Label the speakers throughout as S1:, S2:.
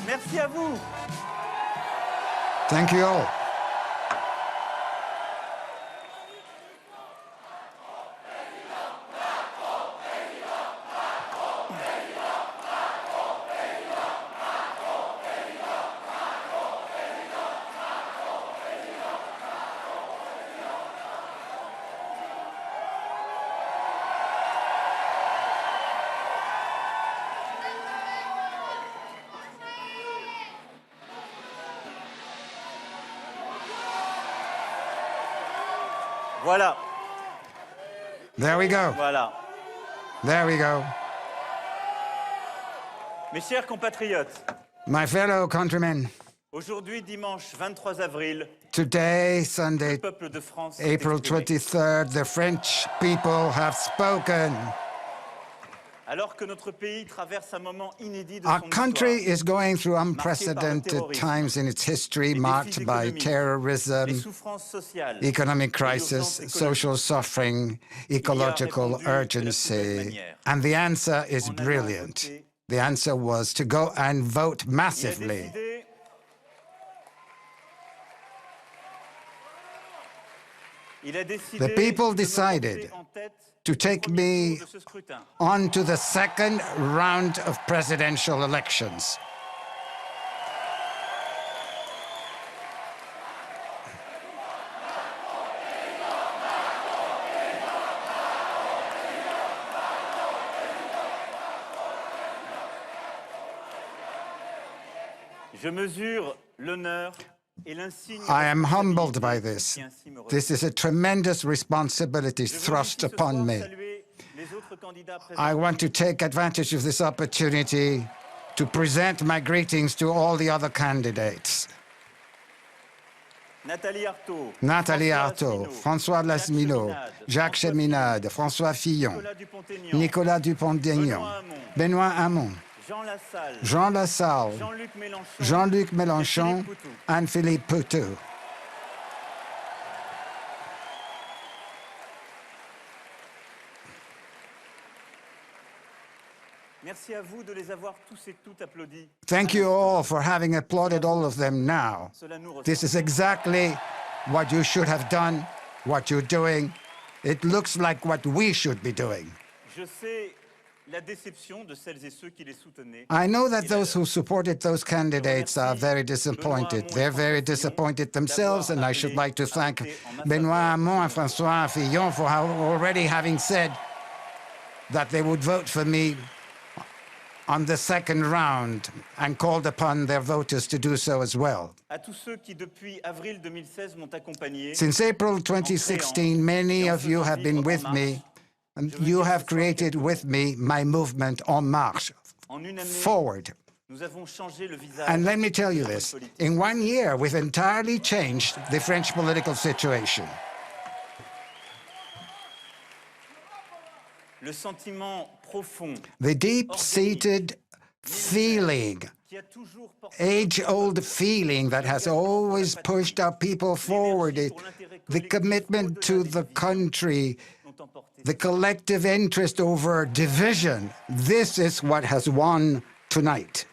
S1: Merci à vous.
S2: Thank you all.
S1: Voilà.
S2: There we go.
S1: Voilà.
S2: There we go.
S1: Mes chers compatriotes,
S2: My fellow countrymen,
S1: aujourd'hui, dimanche 23 avril,
S2: today,
S1: le
S2: Sunday,
S1: peuple de France s'est
S2: April
S1: exprimé.
S2: 23rd, the French people have spoken.
S1: Alors que notre pays traverse un moment inédit de
S2: Our
S1: son
S2: country
S1: histoire,
S2: is going through
S1: par le
S2: unprecedented
S1: terrorisme,
S2: times in its history,
S1: les
S2: marked
S1: défis
S2: by
S1: économiques, les
S2: terrorism,
S1: souffrances sociales,
S2: economic
S1: et l'urgence
S2: crisis,
S1: écologique,
S2: social suffering, ecological
S1: répondu de la plus belle
S2: urgency.
S1: manière.
S2: And the answer is
S1: En allant
S2: brilliant.
S1: voter.
S2: The answer was to go and vote
S1: Il a
S2: massively.
S1: décidé
S2: The people
S1: de me
S2: decided
S1: porter en tête
S2: to
S1: du
S2: take
S1: premier
S2: me
S1: tour de ce scrutin.
S2: on to the second round of presidential elections.
S1: Je mesure l'honneur et l'insigne
S2: I am humbled by
S1: responsabilité
S2: this.
S1: qui ainsi me revient.
S2: This is a tremendous responsibility
S1: Je veux
S2: thrust
S1: ici ce
S2: upon
S1: soir
S2: me.
S1: saluer les autres candidats présents.
S2: I want to take advantage of this opportunity to present my greetings to all the other candidates.
S1: Nathalie Arthaud,
S2: Nathalie
S1: François
S2: Arthaud,
S1: Asselineau,
S2: François Lasminot, Jacques Cheminade, François Fillon,
S1: Nicolas Dupont-Aignan,
S2: Nicolas Dupont-Aignan,
S1: Benoît Hamon,
S2: Benoît Hamon,
S1: Jean Lassalle,
S2: Jean Lassalle,
S1: Jean-Luc Mélenchon,
S2: Jean-Luc
S1: et
S2: Mélenchon,
S1: Philippe Poutou.
S2: and Philippe Poutou.
S1: Merci à vous de les avoir tous et toutes applaudis.
S2: Thank you all for having applauded all of them now.
S1: Cela nous
S2: This is
S1: ressemble.
S2: exactly what you should have done, what you're doing. It looks like what we should be doing.
S1: Je sais la déception de celles et ceux qui les soutenaient.
S2: I know that
S1: Et
S2: those who supported those candidates are very disappointed. They're very disappointed themselves, and I should like to thank Benoît Hamon and François Fillon for already having said that they would vote for me on the second round and called upon their voters to do so as well.
S1: À tous ceux qui, depuis avril 2016, m'ont accompagné,
S2: Since April 2016, many of you have been with me, and you have created with me my movement En Marche,
S1: en une année,
S2: forward.
S1: nous avons changé le visage
S2: And let me tell
S1: de
S2: you
S1: la
S2: this,
S1: politique.
S2: in 1 year, we've entirely changed the French political situation.
S1: Le sentiment profond
S2: The deep-seated feeling,
S1: qui a toujours porté
S2: age-old feeling that has always pushed our people forward, the commitment to the country,
S1: l'ont emporté.
S2: the collective interest over division, this is what has won tonight.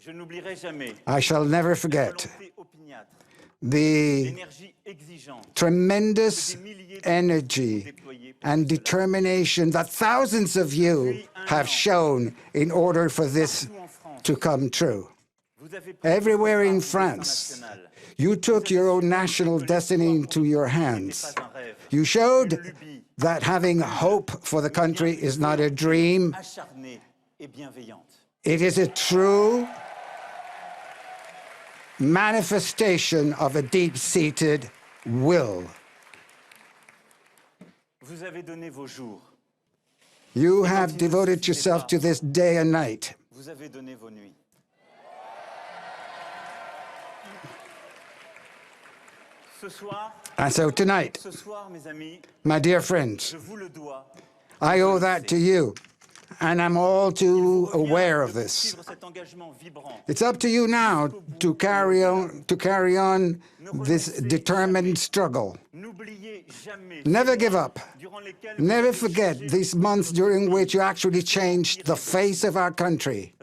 S1: Je n'oublierai jamais
S2: I shall never
S1: la
S2: forget
S1: volonté opiniâtre,
S2: the
S1: l'énergie exigeante
S2: tremendous energy and determination that thousands of you have shown in order for this
S1: partout en France.
S2: to come true.
S1: Vous avez pris
S2: Everywhere in
S1: votre part au destin
S2: France,
S1: national.
S2: you took your own national destiny into your hands.
S1: Ce n'était pas un rêve,
S2: You
S1: une
S2: showed
S1: lubie
S2: that having hope for the country is not a dream.
S1: acharnée et bienveillante.
S2: It is a true manifestation of a deep-seated will.
S1: Vous avez donné vos jours,
S2: You have devoted yourself to this day and night.
S1: vous avez donné vos nuits. Ce soir,
S2: And so tonight,
S1: mes amis,
S2: my dear friends,
S1: je vous le dois.
S2: I owe that to you. And I'm all too aware of this. It's up to you now to carry on this determined struggle. Never give up. Never forget these months during which you actually changed the face of our country.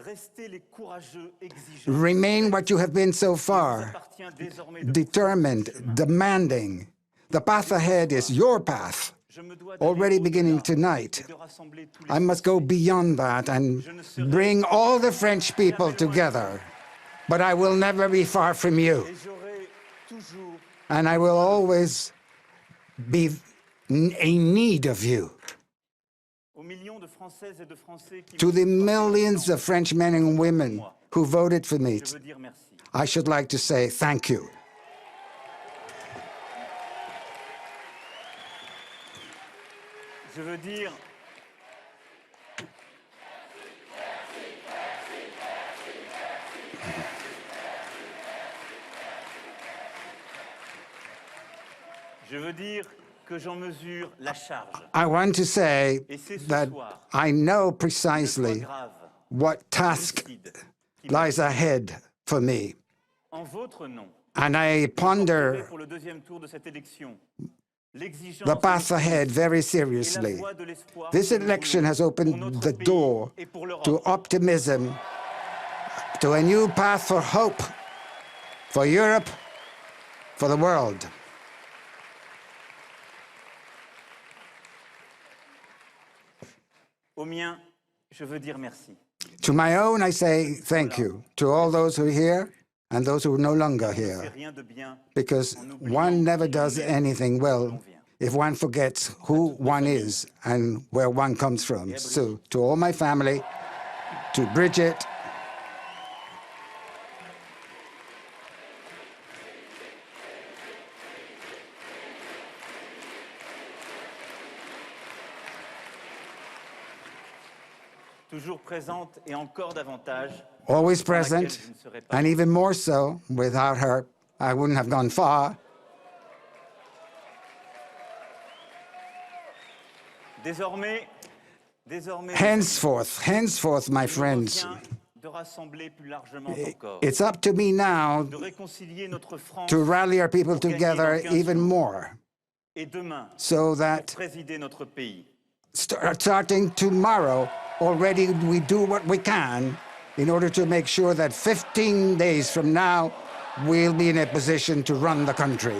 S2: Remain what you have been so far, determined, demanding. The path ahead is your path. Already beginning tonight, I must go beyond that and bring all the French people together. But I will never be far from you. And I will always be in need of you. To the millions of French men and women who voted for me, I should like to say thank you. I want to say that I know precisely what task lies ahead for me. And I ponder the path ahead very seriously. This election has opened the door to optimism, to a new path for hope, for Europe, for the world. To my own, I say thank you. To all those who are here and those who are no longer here. Because one never does anything well if one forgets who one is and where one comes from. So, to all my family, to Bridget, always present, and even more so, without her, I wouldn't have gone far. Henceforth, my friends, it's up to me now to rally our people together even more, so that starting tomorrow, already we do what we can in order to make sure that 15 days from now, we'll be in a position to run the country.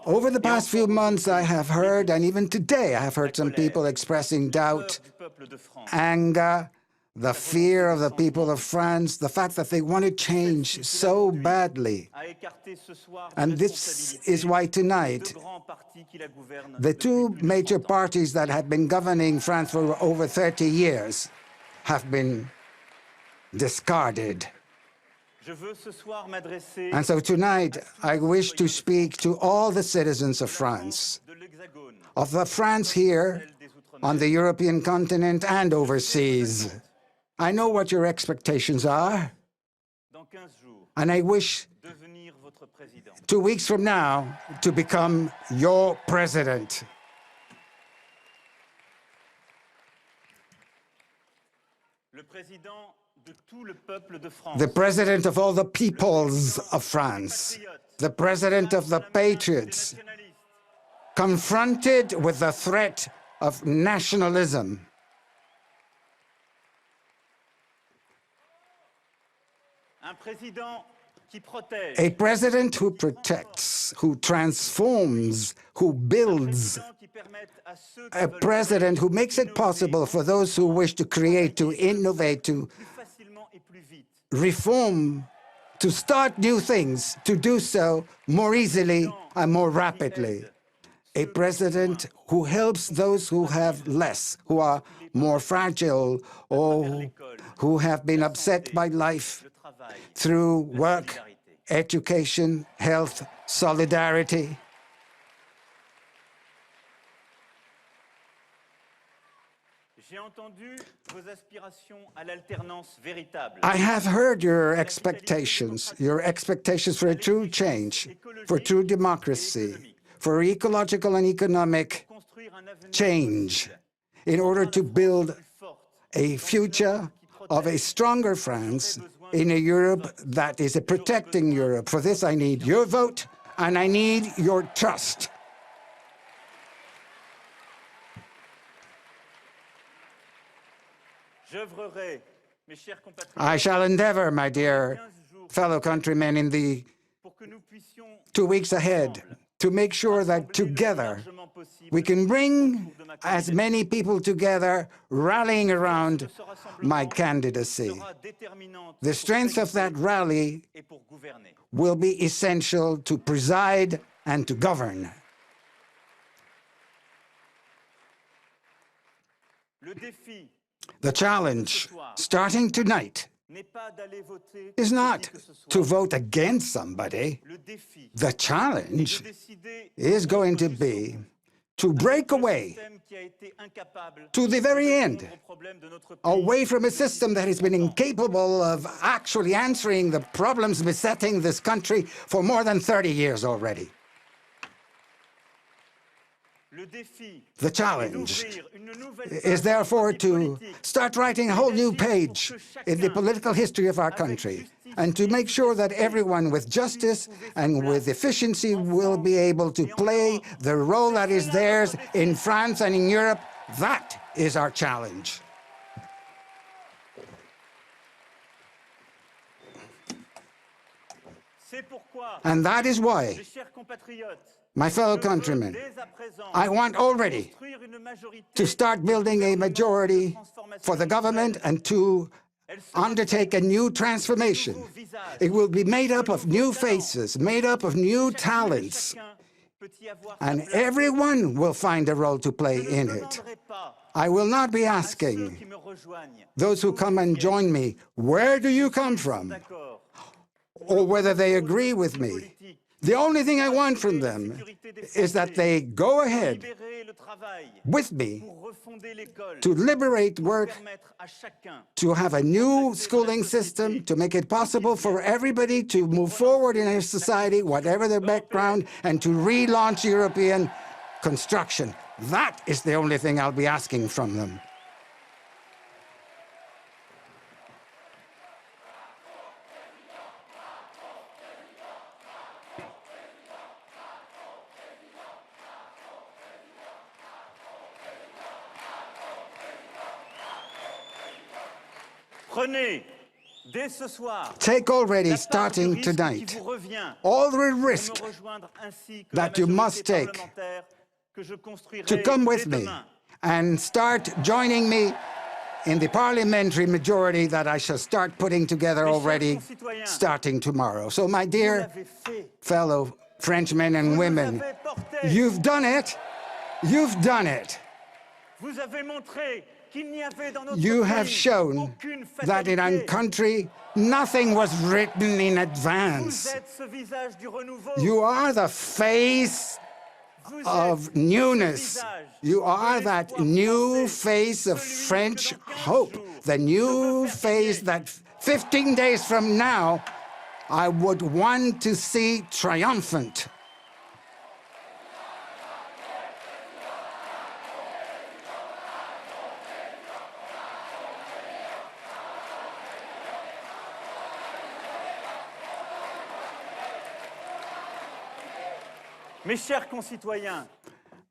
S2: Over the past few months, I have heard, and even today, I have heard some people expressing doubt, anger, the fear of the people of France, the fact that they want to change so badly. And this is why tonight, the two major parties that have been governing France for over 30 years have been discarded. And so tonight, I wish to speak to all the citizens of France, of the France here, on the European continent, and overseas. I know what your expectations are, and I wish 2 weeks from now to become your president. The president of all the peoples of France, the president of the patriots, confronted with the threat of nationalism. A president who protects, who transforms, who builds. A president who makes it possible for those who wish to create, to innovate, to reform, to start new things, to do so more easily and more rapidly. A president who helps those who have less, who are more fragile, or who have been upset by life through work, education, health, solidarity.
S1: J'ai entendu vos aspirations à l'alternance véritable.
S2: I have heard your expectations for a true change, for true democracy, for ecological and economic change, in order to build a future of a stronger France in a Europe that is a protecting Europe. For this, I need your vote and I need your trust. I shall endeavor, my dear fellow countrymen, in the 2 weeks ahead to make sure that together we can bring as many people together rallying around my candidacy. The strength of that rally will be essential to preside and to govern. The challenge, starting tonight, is not to vote against somebody. The challenge is going to be to break away to the very end, away from a system that has been incapable of actually answering the problems besetting this country for more than 30 years already. The challenge is therefore to start writing a whole new page in the political history of our country, and to make sure that everyone with justice and with efficiency will be able to play the role that is theirs in France and in Europe. That is our challenge. And that is why, my fellow countrymen, I want already to start building a majority for the government and to undertake a new transformation. It will be made up of new faces, made up of new talents, and everyone will find a role to play in it. I will not be asking those who come and join me, where do you come from? Or whether they agree with me. The only thing I want from them is that they go ahead with me to liberate work, to have a new schooling system, to make it possible for everybody to move forward in our society, whatever their background, and to relaunch European construction. That is the only thing I'll be asking from them. Take already, starting tonight, all the risk that you must take to come with me and start joining me in the parliamentary majority that I shall start putting together already starting tomorrow. So, my dear fellow Frenchmen and women, you've done it. You've done it. You have shown that in our country, nothing was written in advance. You are the face of newness. You are that new face of French hope, the new face that 15 days from now, I would want to see triumphant.
S1: Mes chers concitoyens,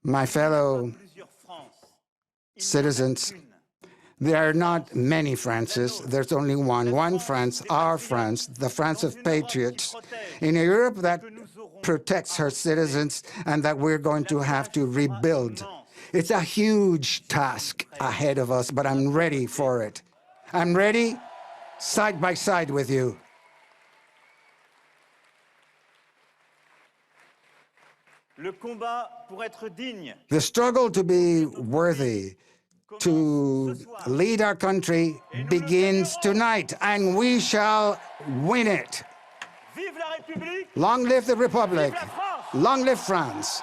S2: my fellow citizens, there are not many Frances. There's only one France, our France, the France of patriots, in a Europe that protects her citizens and that we're going to have to rebuild. It's a huge task ahead of us, but I'm ready for it. I'm ready side by side with you. The struggle to be worthy, to lead our country, begins tonight, and we shall win it. Long live the Republic. Long live France.